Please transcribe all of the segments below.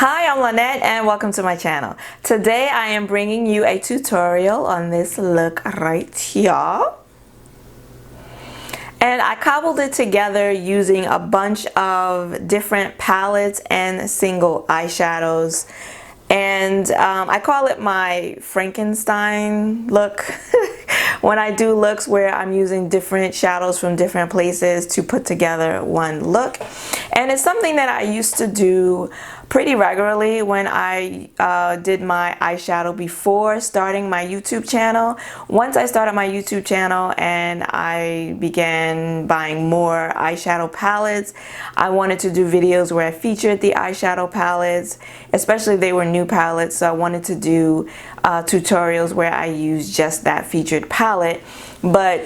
Hi, I'm Lynette and welcome to my channel. Today I am bringing you a tutorial on this look right here. And I cobbled it together using a bunch of different palettes and single eyeshadows. And I call it my Frankenstein look when I do looks where I'm using different shadows from different places to put together one look. And it's something that I used to do pretty regularly when I did my eyeshadow before starting my YouTube channel. Once I started my YouTube channel and I began buying more eyeshadow palettes, I wanted to do videos where I featured the eyeshadow palettes, especially if they were new palettes. So I wanted to do tutorials where I use just that featured palette. But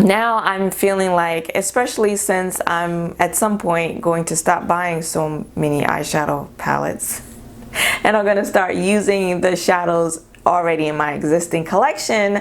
now I'm feeling like, especially since I'm at some point going to stop buying so many eyeshadow palettes and I'm going to start using the shadows already in my existing collection,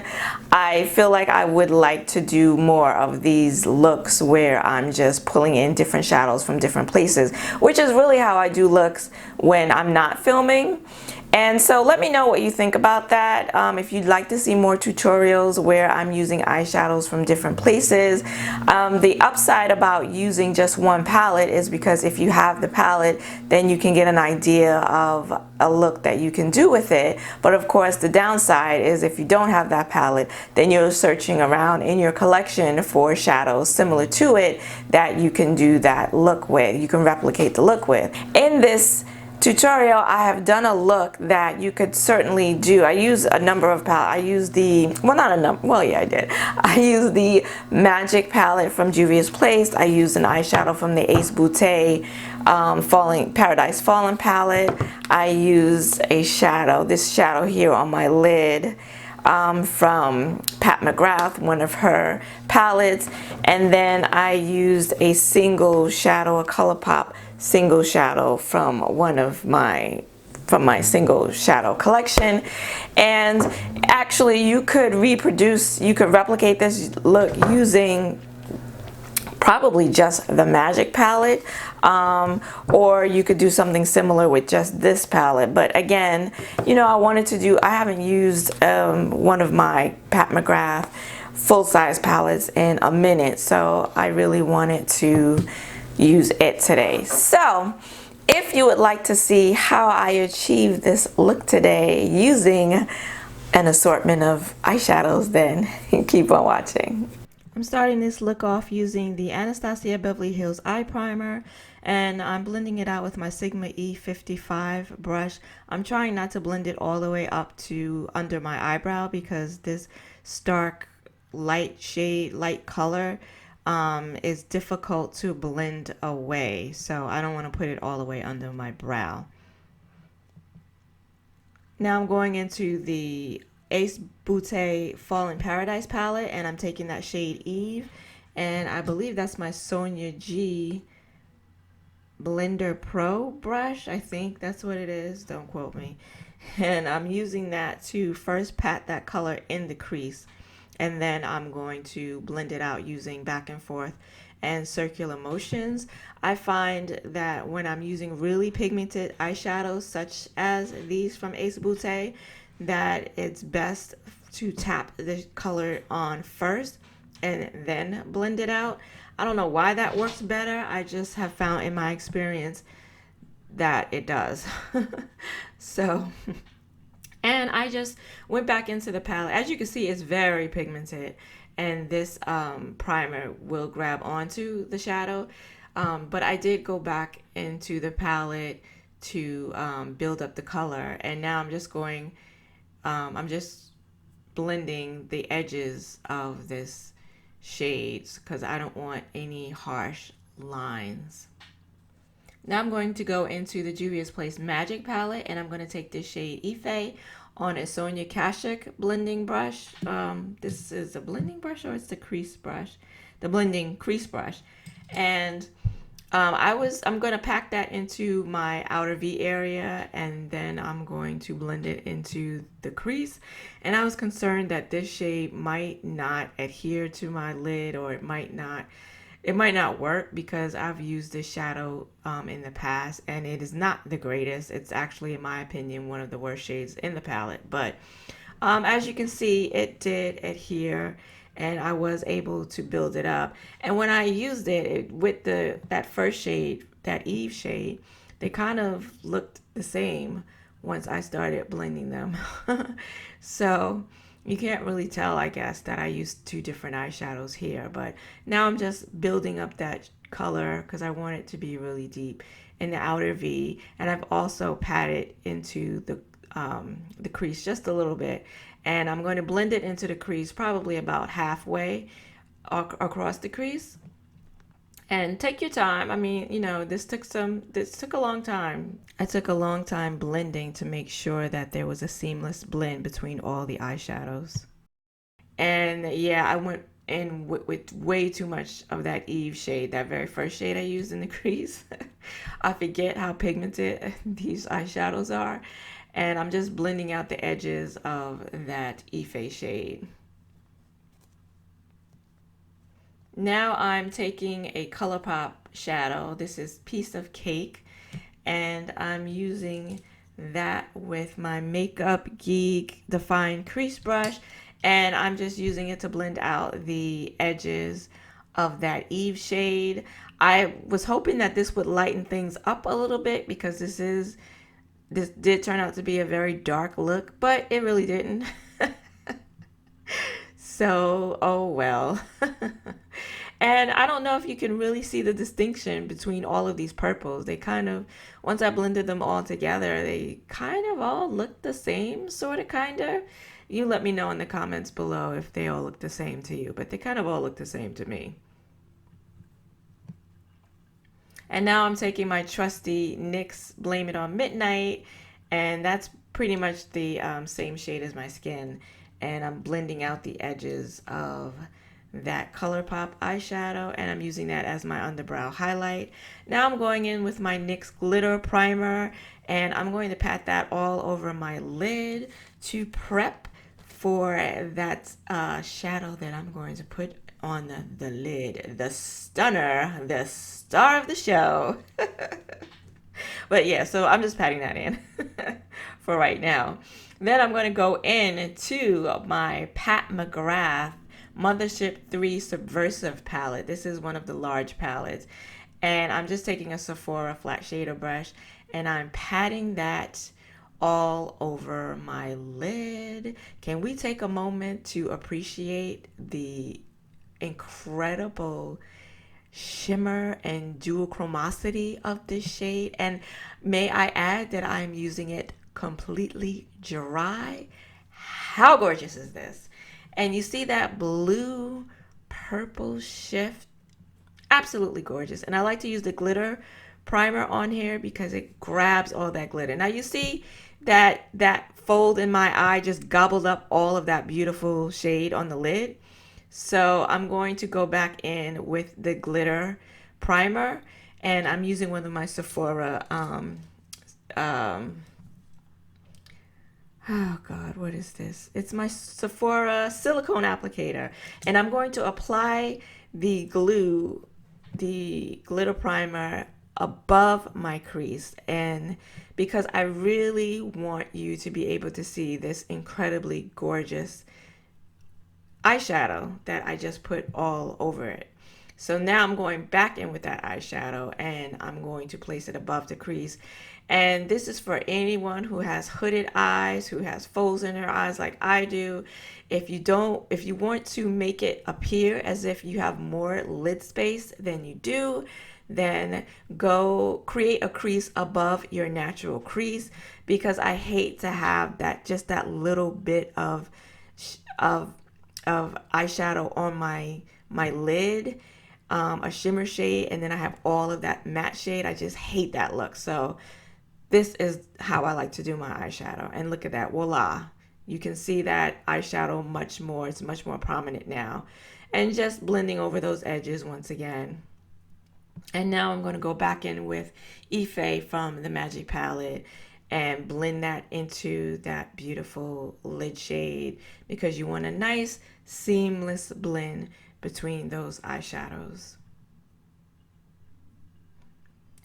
I feel like I would like to do more of these looks where I'm just pulling in different shadows from different places, which is really how I do looks when I'm not filming. And so let me know what you think about that. If you'd like to see more tutorials where I'm using eyeshadows from different places. The upside about using just one palette is because if you have the palette, then you can get an idea of a look that you can do with it. But of course, the downside is if you don't have that palette, then you're searching around in your collection for shadows similar to it that you can do that look with. You can replicate the look with. In this tutorial, I have done a look that you could certainly do. I use a number of palettes. I use the, well, not a number, well, yeah, I did. I use the Magic palette from Juvia's Place. I used an eyeshadow from the Beaute Paradise Fallen palette. I used a shadow, this shadow here on my lid from Pat McGrath, one of her palettes. And then I used a single shadow, a Colourpop single shadow from my single shadow collection. And actually you could replicate this look using probably just the Magic palette, or you could do something similar with just this palette. But again, you know, I haven't used one of my Pat McGrath full-size palettes in a minute, so I really wanted to use it today. So if you would like to see how I achieve this look today using an assortment of eyeshadows, then keep on watching. I'm starting this look off using the Anastasia Beverly Hills Eye Primer, and I'm blending it out with my Sigma E55 brush. I'm trying not to blend it all the way up to under my eyebrow because this stark light shade, light color is difficult to blend away, so I don't want to put it all the way under my brow. Now I'm going into the Beaute Fallen Paradise palette, and I'm taking that shade Eve, and I believe that's my Sonia G Blender Pro brush. I think that's what it is, don't quote me. And I'm using that to first pat that color in the crease, and then I'm going to blend it out using back and forth and circular motions. I find that when I'm using really pigmented eyeshadows such as these from Beaute, that it's best to tap the color on first and then blend it out. I don't know why that works better. I just have found in my experience that it does. So and I just went back into the palette. As you can see, it's very pigmented, and this primer will grab onto the shadow. But I did go back into the palette to build up the color, and now I'm just going, I'm just blending the edges of this shades because I don't want any harsh lines. Now I'm going to go into the Juvia's Place Magic palette, and I'm going to take this shade Ife on a Sonia Kashuk blending brush. This is a blending brush, or it's the crease brush? The blending crease brush. And I'm going to pack that into my outer V area, and then I'm going to blend it into the crease. And I was concerned that this shade might not adhere to my lid, or it might not it might not work because I've used this shadow in the past and it is not the greatest. It's actually, in my opinion, one of the worst shades in the palette. But as you can see, it did adhere and I was able to build it up. And when I used it with that first shade, that Eve shade, they kind of looked the same once I started blending them. So you can't really tell, I guess, that I used two different eyeshadows here. But now I'm just building up that color because I want it to be really deep in the outer V. And I've also patted into the crease just a little bit. And I'm going to blend it into the crease probably about halfway across the crease. And take your time. I mean, you know, this took a long time. I took a long time blending to make sure that there was a seamless blend between all the eyeshadows. And yeah, I went in with way too much of that Eve shade, that very first shade I used in the crease. I forget how pigmented these eyeshadows are. And I'm just blending out the edges of that Ife shade. Now I'm taking a Colourpop shadow. This is Piece of Cake. And I'm using that with my Makeup Geek Define Crease Brush. And I'm just using it to blend out the edges of that Eve shade. I was hoping that this would lighten things up a little bit because this did turn out to be a very dark look, but it really didn't. So, oh well. And I don't know if you can really see the distinction between all of these purples. They kind of, once I blended them all together, they kind of all look the same, sort of, kind of. You let me know in the comments below if they all look the same to you, but they kind of all look the same to me. And now I'm taking my trusty NYX Blame It On Midnight, and that's pretty much the same shade as my skin. And I'm blending out the edges of that Colourpop eyeshadow, and I'm using that as my underbrow highlight. Now I'm going in with my NYX Glitter Primer, and I'm going to pat that all over my lid to prep for that shadow that I'm going to put on the lid. The stunner, the star of the show. But yeah, so I'm just patting that in for right now. Then I'm going to go into my Pat McGrath Mothership III Subversive palette. This is one of the large palettes. And I'm just taking a Sephora flat shader brush and I'm patting that all over my lid. Can we take a moment to appreciate the incredible shimmer and duochromosity of this shade? And may I add that I'm using it completely dry. How gorgeous is this? And you see that blue purple shift? Absolutely gorgeous. And I like to use the glitter primer on here because it grabs all that glitter. Now you see that fold in my eye just gobbled up all of that beautiful shade on the lid. So I'm going to go back in with the glitter primer, and I'm using one of my Sephora oh God, what is this? It's my Sephora silicone applicator, and I'm going to apply the glitter primer above my crease, and because I really want you to be able to see this incredibly gorgeous eyeshadow that I just put all over it. So now I'm going back in with that eyeshadow and I'm going to place it above the crease. And this is for anyone who has hooded eyes, who has folds in their eyes like I do. If you want to make it appear as if you have more lid space than you do, then go create a crease above your natural crease, because I hate to have just that little bit of eyeshadow on my lid, a shimmer shade, and then I have all of that matte shade. I just hate that look. So this is how I like to do my eyeshadow. And look at that, voila. You can see that eyeshadow much more. It's much more prominent now. And just blending over those edges once again. And now I'm going to go back in with Ife from the Magic Palette and blend that into that beautiful lid shade, because you want a nice seamless blend between those eyeshadows.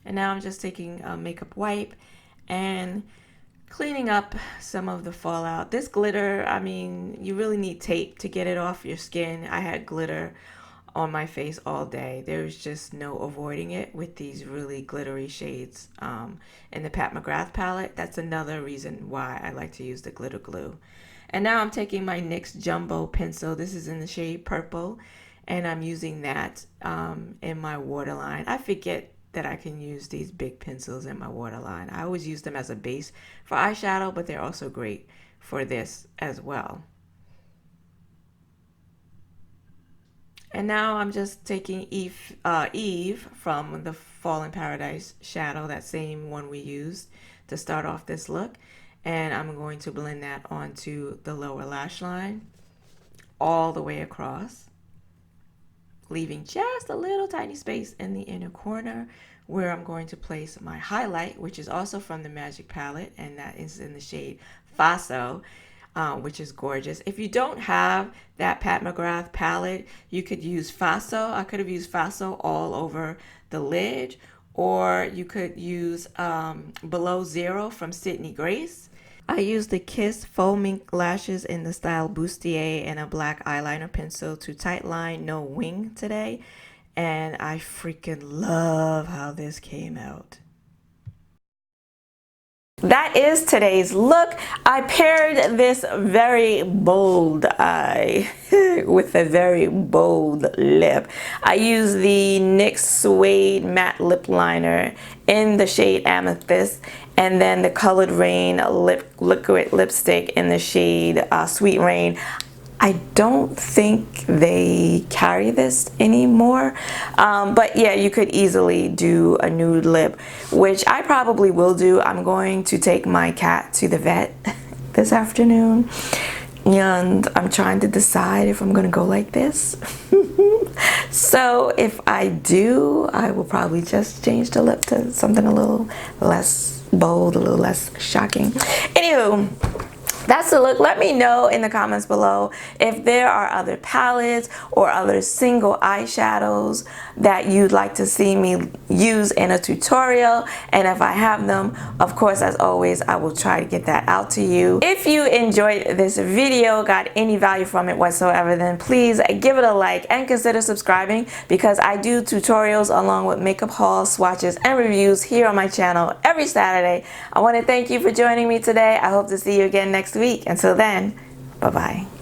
And now I'm just taking a makeup wipe and cleaning up some of the fallout. This glitter, I mean, you really need tape to get it off your skin. I had glitter on my face all day. There's just no avoiding it with these really glittery shades in the Pat McGrath palette. That's another reason why I like to use the glitter glue. And now I'm taking my NYX Jumbo pencil. This is in the shade Purple, and I'm using that in my waterline. I forget that I can use these big pencils in my waterline. I always use them as a base for eyeshadow, but they're also great for this as well. And now I'm just taking Eve from the Fallen Paradise shadow, that same one we used to start off this look. And I'm going to blend that onto the lower lash line all the way across, leaving just a little tiny space in the inner corner where I'm going to place my highlight, which is also from the Magic palette, and that is in the shade Faux, which is gorgeous. If you don't have that Pat McGrath palette, you could use Faux. I could have used Faux all over the lid, or you could use Below Zero from Sydney Grace. I used the Kiss Faux Mink lashes in the style Bustier and a black eyeliner pencil to tight line, no wing today. And I freaking love how this came out. That is today's look. I paired this very bold eye with a very bold lip. I used the NYX Suede matte lip liner in the shade Amethyst, and then the Colored Raine liquid lipstick in the shade Sweet Rain. I don't think they carry this anymore, but yeah, you could easily do a nude lip, which I probably will do. I'm going to take my cat to the vet this afternoon, and I'm trying to decide if I'm gonna go like this. So if I do, I will probably just change the lip to something a little less bold, a little less shocking. Anywho, that's the look. Let me know in the comments below if there are other palettes or other single eyeshadows that you'd like to see me use in a tutorial, and if I have them, of course, as always, I will try to get that out to you. If you enjoyed this video, got any value from it whatsoever, then please give it a like and consider subscribing, because I do tutorials along with makeup hauls, swatches, and reviews here on my channel every Saturday. I want to thank you for joining me today. I hope to see you again next week. Until then, bye-bye.